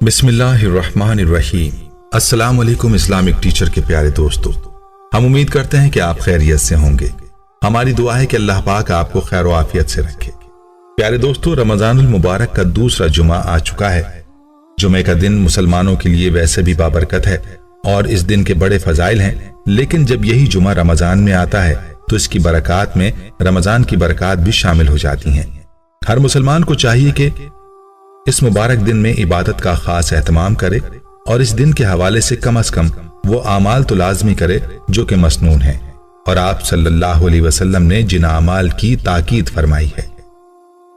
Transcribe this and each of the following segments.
बिस्मिल्लाहिर्रहमानिर्रहीम। अस्सलाम वालेकुम इस्लामिक टीचर के प्यारे दोस्तों, हम उम्मीद करते हैं कि आप खैरियत से होंगे। हमारी दुआ है कि अल्लाह पाक आपको खैर व आफियत से रखे। प्यारे दोस्तों, रमजानुल मुबारक का दूसरा जुमा आ चुका है। जुमे का दिन मुसलमानों के लिए वैसे भी बाबरकत है और इस दिन के बड़े फजाइल हैं, लेकिन जब यही जुमा रमजान में आता है तो इसकी बरक़ात में रमजान की बरक़ात भी शामिल हो जाती हैं। हर मुसलमान को चाहिए कि इस मुबारक दिन में इबादत का खास एहतमाम करे और इस दिन के हवाले से कम वो आमाल तो लाजमी करे जो कि मसनून है और आप सल्लल्लाहु अलैहि वसल्लम ने जिन आमाल की ताकीद फरमाई है।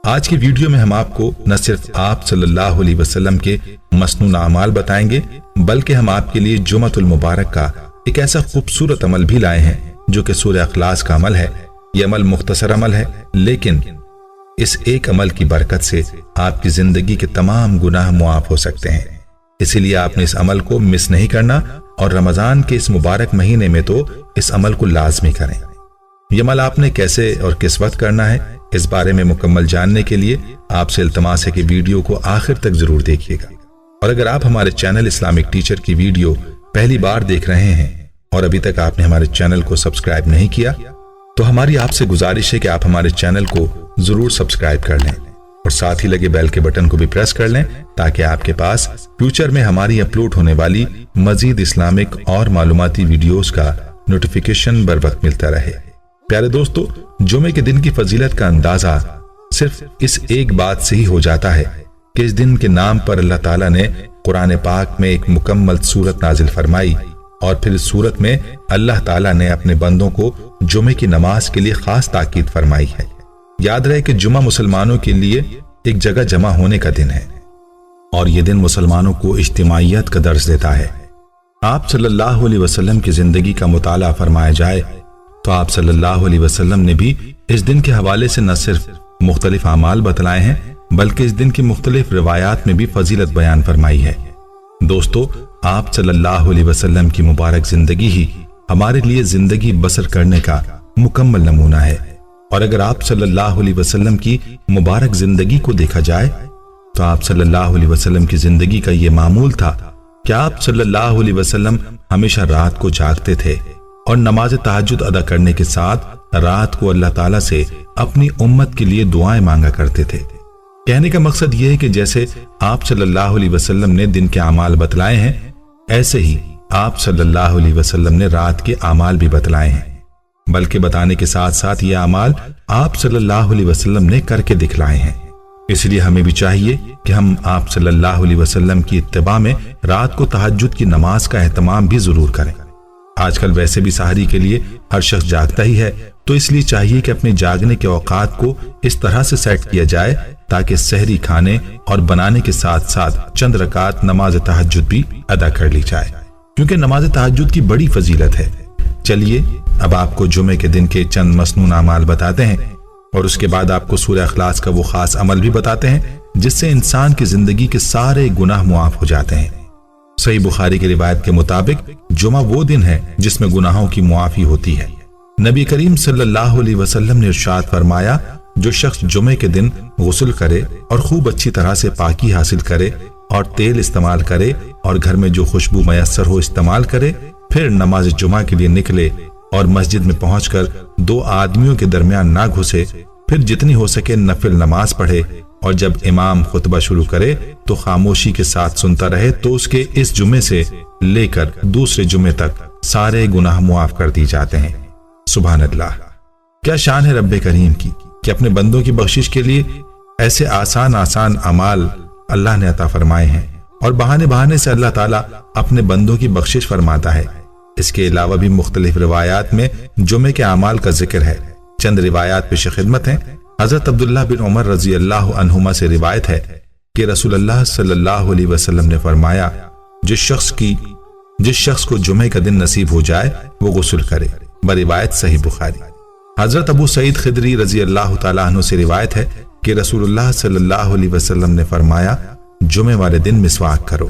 आज की वीडियो में हम आपको न सिर्फ आप सल्लल्लाहु अलैहि वसल्लम के मसनून आमाल बताएंगे, बल्कि हम आपके लिए जुमतुल मुबारक का एक ऐसा खूबसूरत अमल भी लाए हैं जो कि सूरह इखलास का अमल है। यह अमल मुख्तसर अमल है, लेकिन इस एक अमल की बरकत से आपकी जिंदगी के तमाम गुनाह मुआफ हो सकते हैं। इसीलिए आपने इस अमल को मिस नहीं करना और रमजान के इस मुबारक महीने में तो इस अमल को लाजमी करें। यह अमल आपने कैसे और किस वक्त करना है, इस बारे में मुकम्मल जानने के लिए आपसे इल्तमास है कि वीडियो को आखिर तक जरूर देखिएगा। और अगर आप हमारे चैनल इस्लामिक टीचर की वीडियो पहली बार देख रहे हैं और अभी तक आपने हमारे चैनल को सब्सक्राइब नहीं किया, तो हमारी आपसे गुजारिश है कि आप हमारे चैनल को जरूर सब्सक्राइब कर लें और साथ ही लगे बेल के बटन को भी प्रेस कर लें, ताकि आपके पास फ्यूचर में हमारी अपलोड होने वाली मजीद इस्लामिक और मालूमाती वीडियोस का नोटिफिकेशन बर वक्त मिलता रहे। प्यारे दोस्तों, जुमे के दिन की फजीलत का अंदाजा सिर्फ इस एक बात से ही हो जाता है कि इस दिन के नाम पर अल्लाह ताला ने कुरान पाक में एक मुकम्मल सूरत नाजिल फरमाई और फिर इस सूरत में अल्लाह ताला ने अपने बंदों को जुमे की नमाज के लिए खास ताकीद फरमाई है। याद रहे कि जुमा मुसलमानों के लिए एक जगह जमा होने का दिन है और यह दिन मुसलमानों को इज्तिमाइयत का दर्ज देता है। आप सल्लल्लाहु अलैहि वसल्लम की जिंदगी का मुताला फरमाया जाए तो आप सल्लल्लाहु अलैहि वसल्लम ने भी इस दिन के हवाले से न सिर्फ मुख्तलिफ आमाल बतलाए हैं, बल्कि इस दिन की मुख्तलिफ रिवायात में भी फजीलत बयान फरमाई है। दोस्तों, आप सल्लल्लाहु अलैहि वसल्लम की मुबारक जिंदगी ही हमारे लिए जिंदगी बसर करने का मुकम्मल नमूना है। और अगर आप सल्लल्लाहु अलैहि वसल्लम की मुबारक जिंदगी को देखा जाए तो आप सल्लल्लाहु अलैहि वसल्लम की जिंदगी का ये मामूल था कि आप सल्लल्लाहु अलैहि वसल्लम हमेशा रात को जागते थे और नमाज तहज्जुद अदा करने के साथ रात को अल्लाह ताला से अपनी उम्मत के लिए दुआएं मांगा करते थे। कहने का मकसद यह है कि जैसे आप सल्लल्लाहु अलैहि वसल्लम ने दिन के आमाल बतलाए हैं, ऐसे ही आप सल्लल्लाहु अलैहि वसल्लम ने रात के आमाल भी बतलाए हैं, बल्कि बताने के साथ साथ ये अमाल आप सल्लल्लाहु अलैहि वसल्लम ने करके दिखलाए हैं। इसलिए हमें भी चाहिए कि हम आप सल्लल्लाहु अलैहि वसल्लम की इत्तिबा में रात को तहज्जुद की नमाज का एहतमाम भी जरूर करें। आजकल वैसे भी सहरी के लिए हर शख्स जागता ही है, तो इसलिए चाहिए कि अपने जागने के औकात को इस तरह से सेट किया जाए ताकि सहरी खाने और बनाने के साथ साथ चंद रकात नमाज तहज्जुद भी अदा कर ली जाए, क्योंकि नमाज तहज्जुद की बड़ी फजीलत है। चलिए अब आपको जुमे के दिन के चंद मसनून अमाल बताते हैं और उसके बाद आपको सूरह इखलास का वो खास अमल भी बताते हैं जिससे इंसान की जिंदगी के सारे गुनाह मुआफ हो जाते हैं। सही बुखारी की रिवायत के मुताबिक जुमा वो दिन है जिसमें गुनाहों की मुआफी होती है। नबी करीम सल्लल्लाहु अलैहि वसल्लम ने इरशाद फरमाया, जो शख्स जुमे के दिन गुस्ल करे और खूब अच्छी तरह से पाकी हासिल करे और तेल इस्तेमाल करे और घर में जो खुशबू मयसर हो इस्तेमाल करे, फिर नमाज जुमा के लिए निकले और मस्जिद में पहुंचकर दो आदमियों के दरमियान ना घुसे, फिर जितनी हो सके नफिल नमाज पढ़े और जब इमाम खुतबा शुरू करे तो खामोशी के साथ सुनता रहे, तो उसके इस जुमे से लेकर दूसरे जुमे तक सारे गुनाह मुआफ कर दी जाते हैं। सुभान अल्लाह, क्या शान है रब्बे करीम की कि अपने बंदों की बख्शिश के लिए ऐसे आसान आसान अमाल अल्लाह ने अता फरमाए हैं और बहाने बहाने से अल्लाह ताला अपने बंदों की बख्शिश फरमाता है। इसके अलावा भी मुख्तलिफ रिवायात में जुमे के अमाल का जिक्र है। चंद रिवायात पेश खिदमत हैं। हजरत अब्दुल्लाह बिन उमर रजी अल्लाह अन्हुमा से रिवायत है कि रसूलुल्लाह सल्लल्लाहु अलैहि वसल्लम ने फरमाया, जिस शख्स को जुमे का दिन नसीब हो जाए वो गुस्ल करे। बरिवायत सही बुखारी। हजरत अबू सईद खिदरी रजी अल्लाह तआला अन्हु से रिवायत है कि रसूलुल्लाह सल्लल्लाहु अलैहि वसल्लम ने फरमाया, जुमे वाले दिन मिसवाक करो।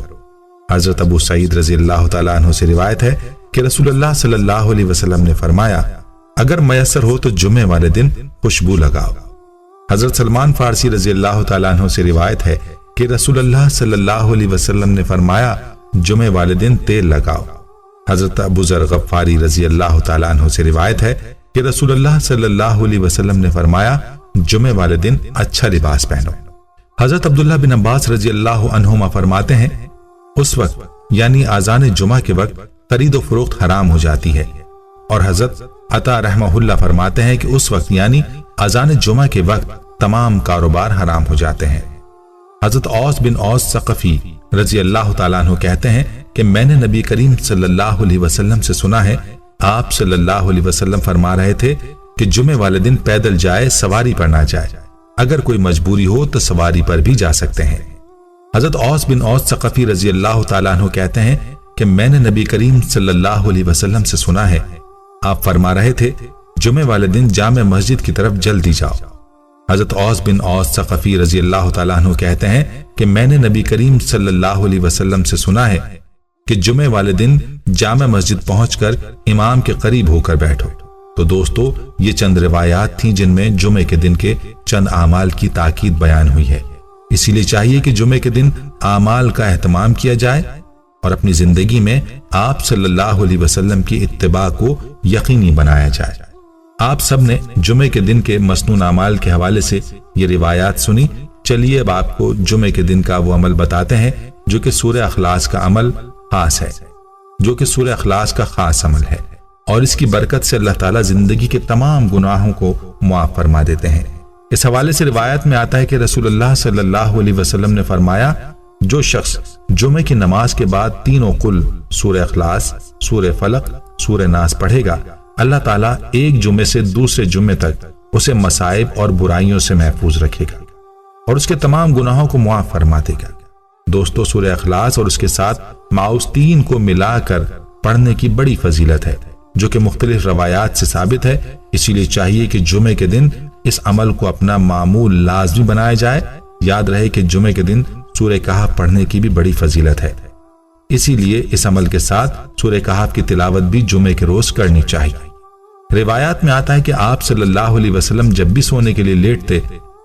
हजरत अबू सईद रजी अल्लाह तआला अन्हु से रिवायत है कि रसूलुल्लाह सल्लल्लाहु अलैहि वसल्लम ने फरमाया, अगर मयसर हो तो जुमे वाले दिन खुशबू लगाओ। हजरत सलमान फारसी रजी अल्लाह तआला अन्हु से रिवायत है کہ रसूल अल्लाह सल्लल्लाहु अलैहि वसल्लम ने फरमाया जुमे वाले दिन तेल लगाओ। हजरत अबू ज़र गफ़ारी रजी अल्लाह तआला अन्हु से रिवायत है कि रसूल अल्लाह सल्लल्लाहु अलैहि वसल्लम ने फरमाया जुमे वाले दिन अच्छा लिबास पहनो। हजरत अब्दुल्लाह बिन अब्बास रजी अल्लाह अन्हुमा फरमाते हैं उस वक्त यानी आज़ान जुमा के वक्त खरीद व फरोख्त हराम हो जाती है, और हजरत अता रहमहुल्लाह फरमाते हैं कि उस वक्त यानी आज़ान जुमा के वक्त तमाम कारोबार हराम हो जाते हैं। हजरत औस बिन औस सक़फ़ी रजी अल्लाह तआला अन्हु कहते हैं कि मैंने नबी करीम सल्लल्लाहु अलैहि वसल्लम से सुना है, आप सल्लल्लाहु अलैहि वसल्लम फरमा रहे थे कि जुमे वाले दिन पैदल जाए, सवारी पर ना जाए, अगर कोई मजबूरी हो तो सवारी पर भी जा सकते हैं। हजरत औस बिन औस सक़फ़ी रजी अल्लाह तआला अन्हु कहते हैं कि मैंने नबी करीम सल्लल्लाहु अलैहि वसल्लम से सुना है, आप फरमा रहे थे जुमे वाले दिन जामे मस्जिद की तरफ जल्दी जाओ। हजरत औस बिन औस सक़फ़ी रजी अल्लाह तआला अन्हु कहते हैं कि मैंने नबी करीम सल्लल्लाहु अलैहि वसल्लम से सुना है कि जुमे वाले दिन जामे मस्जिद पहुंचकर इमाम के करीब होकर बैठो। तो दोस्तों, ये चंद रिवायात थीं जिनमें जुमे के दिन के चंद आमाल की ताकीद बयान हुई है। इसीलिए चाहिए कि जुमे के दिन आमाल का एहतमाम किया जाए और अपनी जिंदगी में आप सल्लल्लाहु अलैहि वसल्लम की इत्तिबा को यकीनी बनाया जाए। आप सब ने जुमे के दिन के मसनून आमाल के हवाले से ये रिवायात सुनी। चलिए अब आपको जुमे के दिन का वो अमल बताते हैं जो कि सूरह अखलास का अमल खास है, जो कि सूरह अखलास का खास अमल है, और इसकी बरकत से अल्लाह ताला जिंदगी के तमाम गुनाहों को मुआफ फरमा देते हैं। इस हवाले से रिवायत में आता है कि रसूलुल्लाह सल्लल्लाहु अलैहि वसल्लम ने फरमाया, जो शख्स जुमे की नमाज के बाद तीनों कुल सूरह अखलास, सूरह फलक, सूरह नास पढ़ेगा, अल्लाह ताला एक जुमे से दूसरे जुमे तक उसे मसाइब और बुराइयों से महफूज रखेगा और उसके तमाम गुनाहों को मुआफ फरमा देगा। दोस्तों, सूरह अखलास और उसके साथ माउस्तीन को मिलाकर पढ़ने की बड़ी फजीलत है, जो कि मुख्तलिफ रवायात से साबित है। इसीलिए चाहिए कि जुमे के दिन इस अमल को अपना मामूल लाजमी बनाया जाए। याद रहे कि जुमे के दिन सूरह कहफ पढ़ने की भी बड़ी फजीलत है, इसीलिए इस अमल के साथ सूरह कहफ की तिलावत भी जुमे के रोज करनी चाहिए। रिवायात में आता है कि आप सल्लल्लाहु अलैहि वसल्लम जब भी सोने के लिए लेटते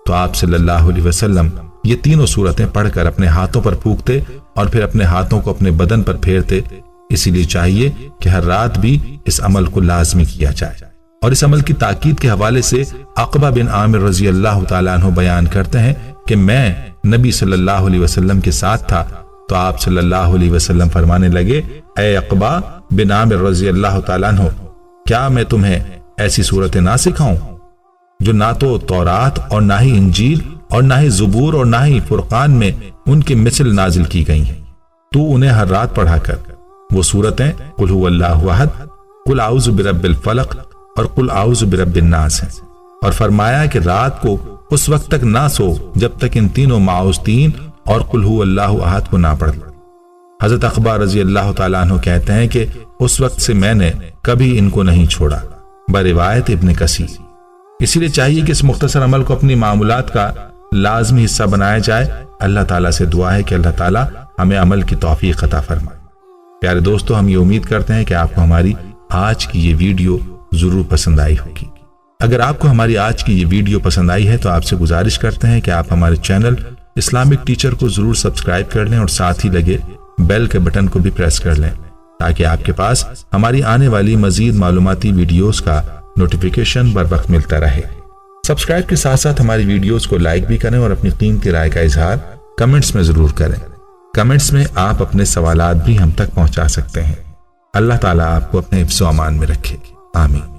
तो आप सल्लल्लाहु अलैहि वसल्लम ये तीनों सूरतें पढ़कर अपने हाथों पर फूंकते और फिर अपने हाथों को अपने बदन पर फेरते। इसीलिए चाहिए कि हर रात भी इस अमल को लाजमी किया जाए। और इस अमल की ताकीद के हवाले से अक़बा बिन आमिर रजी अल्लाह तआला अन्हु बयान करते हैं कि मैं नबी सल्लल्लाहु अलैहि वसल्लम के साथ था, तो आप सल्लल्लाहु अलैहि वसल्लम फरमाने लगे, ऐ अक़बा बिन आमिर रजी अल्लाह तआला अन्हु, क्या मैं तुम्हें ऐसी सूरतें ना सिखाऊं जो ना तो तौरात और ना ही इंजील और ना ही ज़बूर और ना ही फुरकान में उनके मिसल नाजिल की गई हैं। तू उन्हें हर रात पढ़ा कर। वो सूरतें कुल हुवल्लाहु अहद, कुल आउज़ु बिरब्बिल फलक और कुल आउज़ु बिरब्बिन नास हैं। और फरमाया कि रात को उस वक्त तक ना सो जब तक इन तीनों माउज़तीन और कुल हुवल्लाहु अहद को ना पढ़ लो। हजरत अक़बा रजी अल्लाह तआला अन्हु कहते हैं कि उस वक्त से मैंने कभी इनको नहीं छोड़ा, बरिवायत इब्न कसीर। इसीलिए चाहिए कि इस मुख्तसर अमल को अपनी मामूलात का लाजमी हिस्सा बनाया जाए। अल्लाह ताला से दुआ है कि अल्लाह ताला हमें अमल की तौफीक अता फरमाए। प्यारे दोस्तों, हम ये उम्मीद करते हैं कि आपको हमारी आज की ये वीडियो जरूर पसंद आई होगी। अगर आपको हमारी आज की ये वीडियो पसंद आई है तो आपसे गुजारिश करते हैं कि आप हमारे चैनल इस्लामिक टीचर को जरूर सब्सक्राइब कर लें और साथ ही लगे बेल के बटन को भी प्रेस कर लें, ताकि आपके पास हमारी आने वाली मजीद मालूमाती वीडियोस का नोटिफिकेशन बर वक्त मिलता रहे। सब्सक्राइब के साथ साथ हमारी वीडियोस को लाइक भी करें और अपनी कीमती राय का इजहार कमेंट्स में जरूर करें। कमेंट्स में आप अपने सवालात भी हम तक पहुंचा सकते हैं। अल्लाह ताला आपको अपने हिफ्ज़ व अमान में रखे। आमीन।